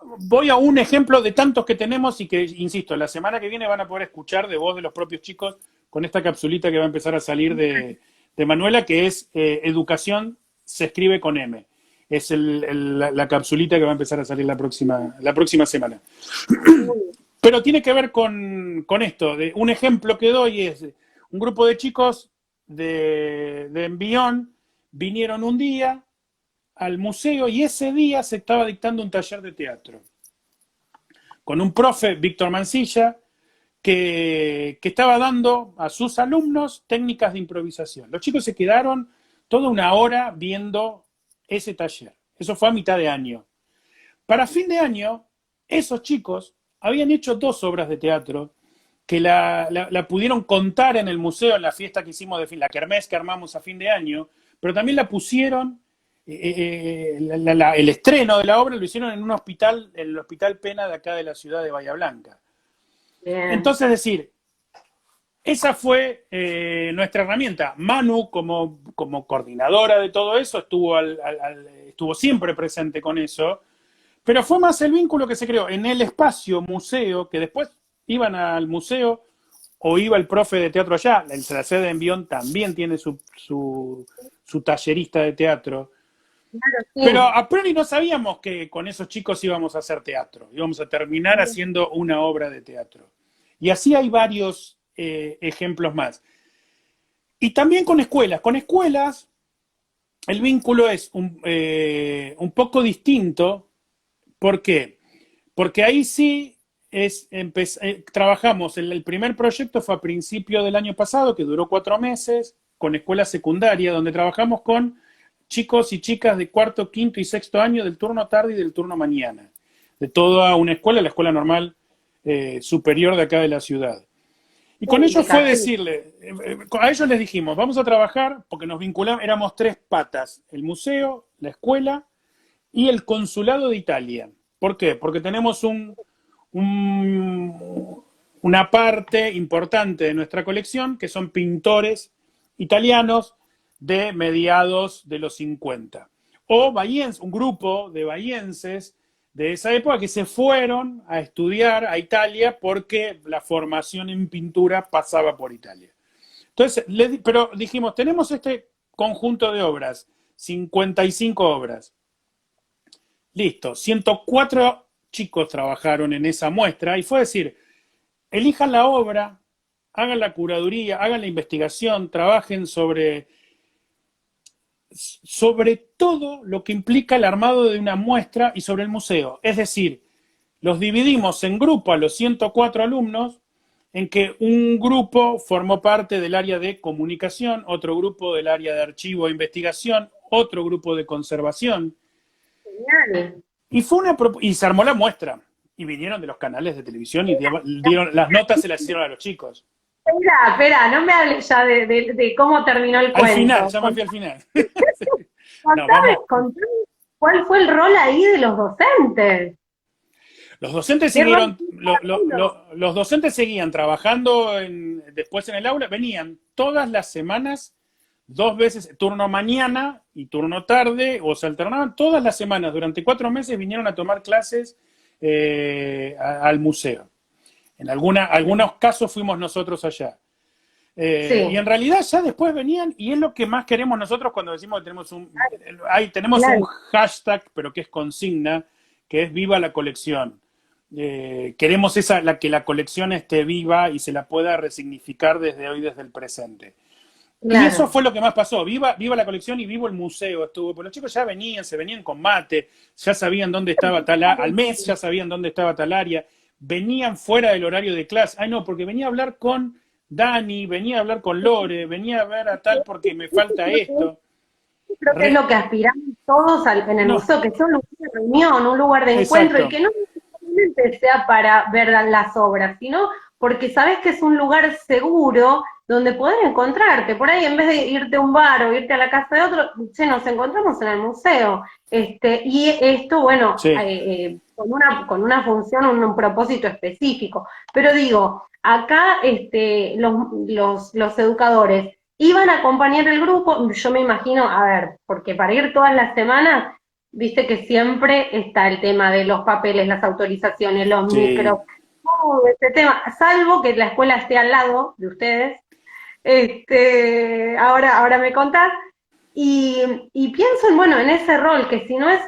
voy a un ejemplo de tantos que tenemos y que, insisto, la semana que viene van a poder escuchar de voz de los propios chicos con esta capsulita que va a empezar a salir de Manuela, que es Educación se escribe con M. Es la capsulita que va a empezar a salir la próxima semana. Pero tiene que ver con esto. Un ejemplo que doy es un grupo de chicos de Envión vinieron un día al museo y ese día se estaba dictando un taller de teatro con un profe, Víctor Mancilla, que estaba dando a sus alumnos técnicas de improvisación. Los chicos se quedaron toda una hora viendo ese taller. Eso fue a mitad de año. Para fin de año, esos chicos habían hecho 2 obras de teatro que la pudieron contar en el museo en la fiesta que hicimos, la kermés que armamos a fin de año, pero también la pusieron, el estreno de la obra lo hicieron en un hospital, en el Hospital Pena de acá de la ciudad de Bahía Blanca. Bien. Entonces, decir, esa fue nuestra herramienta. Manu, como coordinadora de todo eso, estuvo siempre presente con eso, pero fue más el vínculo que se creó en el espacio museo, que después iban al museo o iba el profe de teatro allá. La sede de Envión también tiene su tallerista de teatro. Claro, Pero sí. a priori no sabíamos que con esos chicos íbamos a hacer teatro, íbamos a terminar haciendo una obra de teatro. Y así hay varios ejemplos más. Y también con escuelas. Con escuelas el vínculo es un poco distinto. ¿Por qué? Porque ahí sí trabajamos, el primer proyecto fue a principio del año pasado, que duró 4 meses, con escuela secundaria, donde trabajamos con chicos y chicas de cuarto, quinto y sexto año del turno tarde y del turno mañana, de toda una escuela, la escuela normal superior de acá de la ciudad. Y con ellos fue Impecable. decirle, a ellos les dijimos, vamos a trabajar, porque nos vinculamos, éramos 3 patas, el museo, la escuela y el consulado de Italia. ¿Por qué? Porque tenemos una parte importante de nuestra colección que son pintores italianos de mediados de los 50. O un grupo de bahienses de esa época que se fueron a estudiar a Italia porque la formación en pintura pasaba por Italia. Entonces, pero dijimos, tenemos este conjunto de obras, 55 obras. Listo, 104 chicos trabajaron en esa muestra y fue decir, elijan la obra, hagan la curaduría, hagan la investigación, trabajen sobre todo lo que implica el armado de una muestra y sobre el museo. Es decir, los dividimos en grupo a los 104 alumnos, en que un grupo formó parte del área de comunicación, otro grupo del área de archivo e investigación, otro grupo de conservación. Genial. Y se armó la muestra. Y vinieron de los canales de televisión y dieron las notas, se las hicieron a los chicos. Espera, no me hables ya de cómo terminó el Al final, cuento. ya me fui al final. No, Contame, vamos. contame cuál fue el rol ahí de los docentes. Los docentes ¿Qué rol siguieron, los docentes seguían trabajando después en el aula, venían todas las semanas, 2 veces, turno mañana y turno tarde, o se alternaban todas las semanas, durante 4 meses vinieron a tomar clases al museo. En algunos casos fuimos nosotros allá. Y Sí, en realidad ya después venían, y es lo que más queremos nosotros cuando decimos que tenemos un claro. hashtag, pero que es consigna, que es viva la colección. Queremos que la colección esté viva y se la pueda resignificar desde hoy, desde el presente. Y eso claro. fue lo que más pasó. Viva la colección y vivo el museo estuvo. Porque los chicos ya venían, se venían con mate, ya sabían dónde estaba al mes ya sabían dónde estaba tal área, venían fuera del horario de clase. Ay, no, porque venía a hablar con Dani, venía a hablar con Lore, venía a ver a tal porque me falta esto. Creo que es lo que aspiramos todos en el No, museo, que sea un lugar de reunión, un lugar de encuentro, y exacto. que no necesariamente sea para ver las obras, sino porque sabes que es un lugar seguro donde poder encontrarte. Por ahí, en vez de irte a un bar o irte a la casa de otro, che, nos encontramos en el museo. Y esto, bueno, Sí, con una función, un propósito específico. Pero digo, acá los educadores iban a acompañar el grupo, yo me imagino, a ver, porque para ir todas las semanas, viste que siempre está el tema de los papeles, las autorizaciones, los micros, sí. todo ese tema, salvo que la escuela esté al lado de ustedes, ahora me contás, y pienso en, bueno, en ese rol, que si no es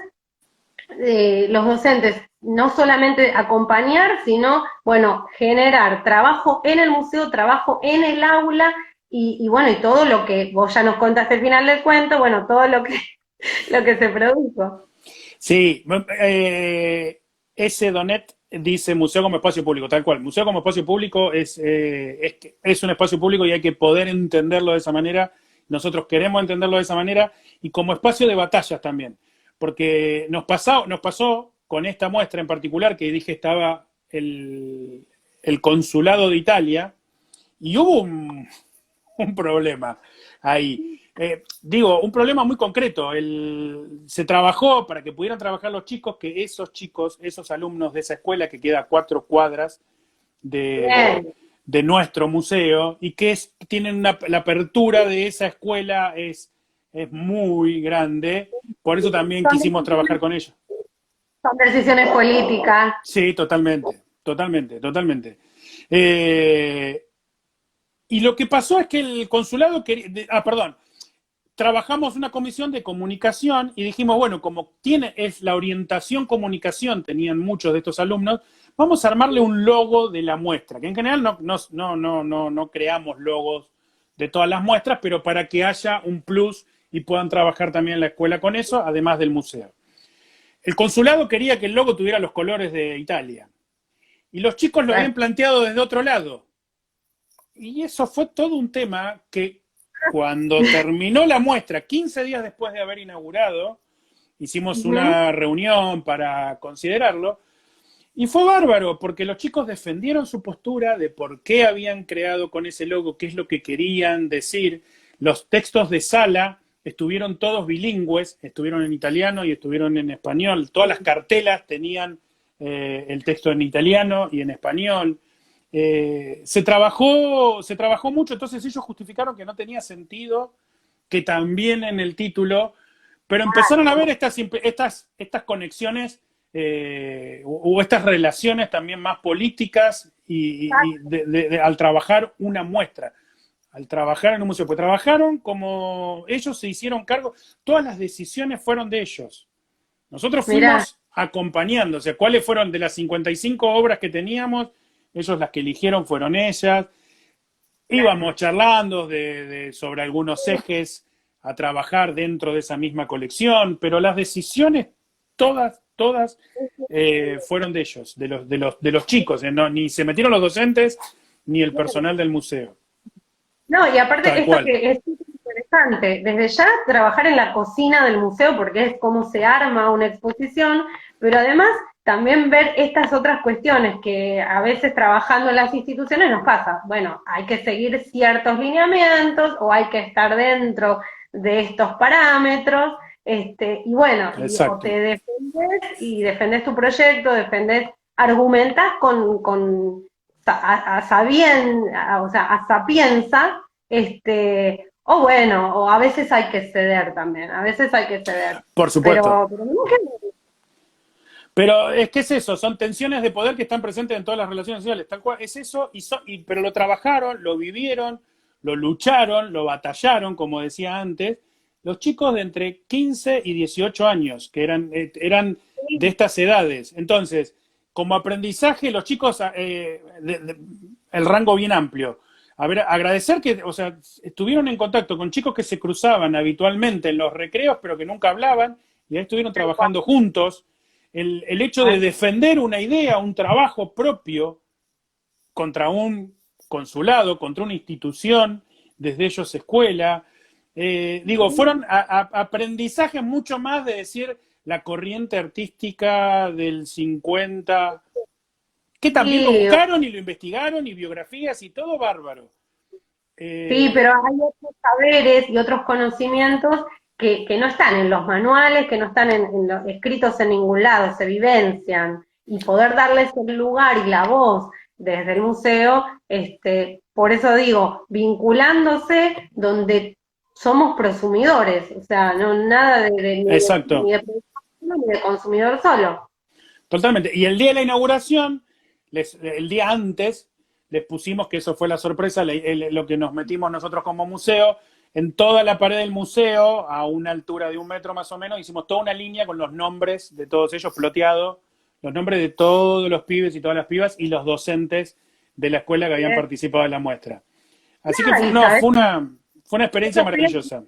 los docentes no solamente acompañar, sino, bueno, generar trabajo en el museo, trabajo en el aula, bueno, y todo lo que vos ya nos contaste al final del cuento, bueno, todo lo que, lo que se produjo. Sí, ese Donet dice museo como espacio público, tal cual. Museo como espacio público es un espacio público y hay que poder entenderlo de esa manera. Nosotros queremos entenderlo de esa manera y como espacio de batallas también. Porque nos pasó con esta muestra en particular que dije estaba el consulado de Italia y hubo un problema ahí. Digo, un problema muy concreto. Se trabajó para que pudieran trabajar los chicos, que esos chicos, esos alumnos de esa escuela que queda a 4 cuadras de, Bien. de nuestro museo y que tienen la apertura de esa escuela es muy grande. Por eso también Son quisimos trabajar decisiones, con ellos. son decisiones políticas. Sí, totalmente, totalmente, totalmente. Eh, y lo que pasó es que el consulado quería, perdón, trabajamos una comisión de comunicación y dijimos, bueno, como es la orientación comunicación, tenían muchos de estos alumnos, vamos a armarle un logo de la muestra, que en general no creamos logos de todas las muestras, pero para que haya un plus y puedan trabajar también en la escuela con eso, además del museo. El consulado quería que el logo tuviera los colores de Italia. Y los chicos lo habían Claro. planteado desde otro lado. Y eso fue todo un tema que cuando terminó la muestra, 15 días después de haber inaugurado, hicimos Ujú. una reunión para considerarlo, y fue bárbaro, porque los chicos defendieron su postura de por qué habían creado con ese logo, qué es lo que querían decir. Los textos de sala estuvieron todos bilingües, estuvieron en italiano y estuvieron en español. Todas las cartelas tenían el texto en italiano y en español. Se trabajó mucho, entonces ellos justificaron que no tenía sentido que también en el título, pero empezaron a ver estas conexiones o estas relaciones también más políticas al trabajar una muestra, al trabajar en un museo, pues trabajaron como ellos se hicieron cargo, todas las decisiones fueron de ellos. Nosotros Mirá, fuimos acompañando, o sea, cuáles fueron de las 55 obras que teníamos, ellos las que eligieron fueron ellas, íbamos charlando sobre algunos ejes a trabajar dentro de esa misma colección, pero las decisiones todas fueron de ellos, de los chicos, ni se metieron los docentes ni el personal del museo, no, y aparte tal esto cual. que es interesante, desde ya trabajar en la cocina del museo, porque es cómo se arma una exposición, pero además también ver estas otras cuestiones que a veces trabajando en las instituciones nos pasa. Bueno, hay que seguir ciertos lineamientos o hay que estar dentro de estos parámetros, y bueno, o te Exacto, defendes y defendes tu proyecto, defendes, argumentas o sea, a sapienza, o bueno, o a veces hay que ceder también, a veces hay que ceder, por supuesto. pero no que Pero es que es eso, son tensiones de poder que están presentes en todas las relaciones sociales, tal cual, es eso, pero lo trabajaron, lo vivieron, lo lucharon, lo batallaron, como decía antes, los chicos de entre 15 y 18 años, que eran de estas edades. Entonces, como aprendizaje, los chicos, el rango bien amplio. a ver, agradecer que, o sea, estuvieron en contacto con chicos que se cruzaban habitualmente en los recreos, pero que nunca hablaban, y ahí estuvieron trabajando juntos. El hecho de defender una idea, un trabajo propio contra un consulado, contra una institución, desde ellos escuela. Digo, fueron aprendizajes mucho más de decir la corriente artística del 50, que también lo Sí, buscaron y lo investigaron y biografías y todo bárbaro. sí, Eh, pero hay otros saberes y otros conocimientos que no están en los manuales, que no están en los escritos en ningún lado, se vivencian. Y poder darles el lugar y la voz desde el museo, por eso digo, vinculándose donde somos prosumidores, o sea, no nada ni exacto, de productor ni de consumidor solo. totalmente. Y el día de la inauguración, el día antes, les pusimos, que eso fue la sorpresa, lo que nos metimos nosotros como museo, en toda la pared del museo, a una altura de 1 metro más o menos, hicimos toda una línea con los nombres de todos ellos, ploteado, los nombres de todos los pibes y todas las pibas y los docentes de la escuela que habían participado en la muestra. Así que Y no, sabes, fue una experiencia maravillosa.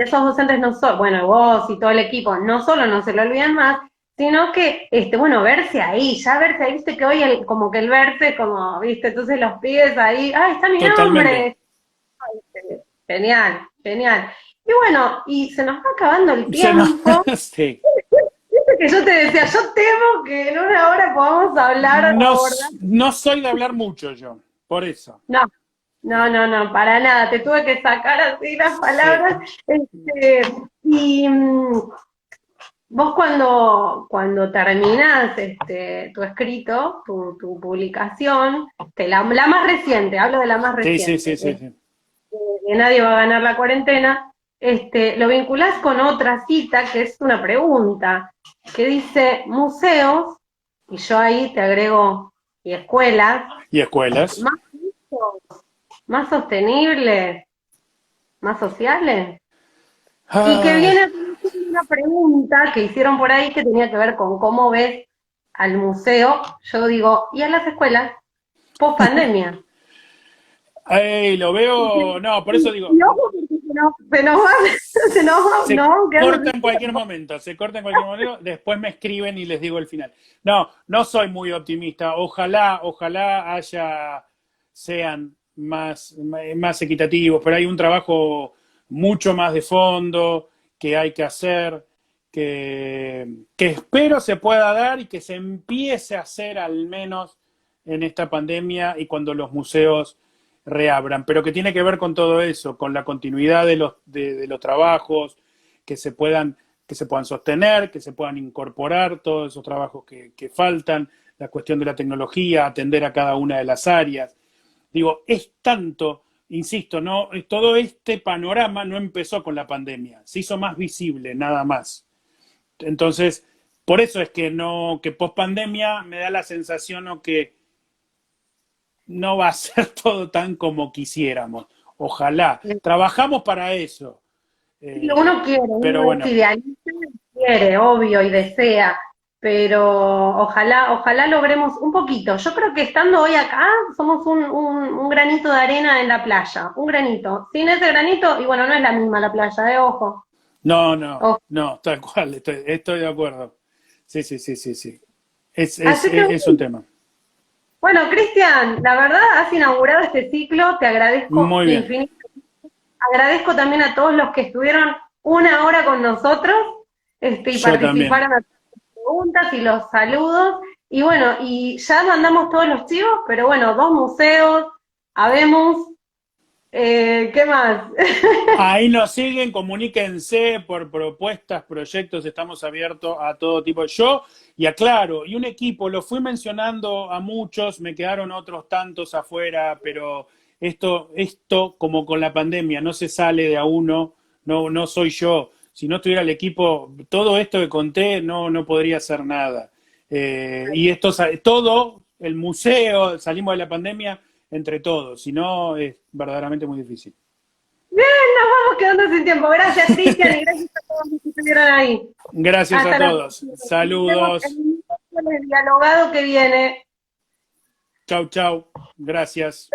esos docentes no solo, bueno, vos y todo el equipo, no solo no se lo olvidan más, sino que, bueno, verse ahí, viste que hoy como que el verse, como, viste, entonces los pibes ahí, está mi Totalmente. nombre. Genial, genial. Y bueno, y se nos va acabando el No, tiempo. sí. Viste que yo te decía, yo temo que en una hora podamos hablar o No, abordar. no soy de hablar mucho yo, por eso. No, no, para nada. Te tuve que sacar así las Sí. palabras. Y vos cuando terminás tu escrito, tu publicación, la más reciente, hablo de la más Sí, sí, reciente, sí, sí, sí. que nadie va a ganar la cuarentena, lo vinculás con otra cita que es una pregunta, que dice museos, y yo ahí te agrego, y escuelas, ¿Y escuelas? más justos, más sostenibles, más sociales. Y que Ay, viene una pregunta que hicieron por ahí que tenía que ver con cómo ves al museo, yo digo, y a las escuelas, post pandemia. ay, lo veo, no, por eso digo, Y ojo, porque se nos va, se nos va, se no, quedamos corta sin en cualquier tiempo. momento, se corta en cualquier momento, después me escriben y les digo el final. No, no soy muy optimista, ojalá sean más equitativos, pero hay un trabajo mucho más de fondo que hay que hacer, que espero se pueda dar y que se empiece a hacer al menos en esta pandemia y cuando los museos reabran, pero que tiene que ver con todo eso, con la continuidad de los trabajos, que se puedan sostener, que se puedan incorporar todos esos trabajos que faltan, la cuestión de la tecnología, atender a cada una de las áreas. Digo, es tanto, insisto, no, todo este panorama no empezó con la pandemia, se hizo más visible, nada más. Entonces, por eso es que no, que post pandemia me da la sensación o que no va a ser todo tan como quisiéramos. Ojalá. Trabajamos para eso. Uno quiere, Pero uno es bueno, idealista, quiere, obvio, y desea, pero ojalá logremos un poquito. Yo creo que estando hoy acá, somos un granito de arena en la playa, un granito. Sin ese granito, y bueno, no es la misma la playa, ojo. Ojo. no, tal cual, estoy de acuerdo. Sí, sí, sí, sí, sí. Así que, Es un tema. bueno, Cristian, la verdad, has inaugurado este ciclo, te agradezco Muy bien. infinitamente. Agradezco también a todos los que estuvieron una hora con nosotros, y Yo también. participaron a las preguntas y los saludos. Y bueno, y ya mandamos todos los chivos, pero bueno, 2 museos, habemos, ¿qué más? Ahí nos siguen, comuníquense por propuestas, proyectos, estamos abiertos a todo tipo. Yo, y aclaro, y un equipo, lo fui mencionando a muchos, me quedaron otros tantos afuera, pero esto como con la pandemia, no se sale de a uno, no soy yo. Si no estuviera el equipo, todo esto que conté no podría hacer nada. Y todo, el museo, salimos de la pandemia entre todos, si no es verdaderamente muy difícil. Bien, nos vamos quedando sin tiempo. Gracias, Cristian, y gracias a todos los que estuvieron ahí. Gracias a Hasta la todos. próxima. Nos vemos en Saludos. el miércoles dialogado que viene. Chau, chau. Gracias.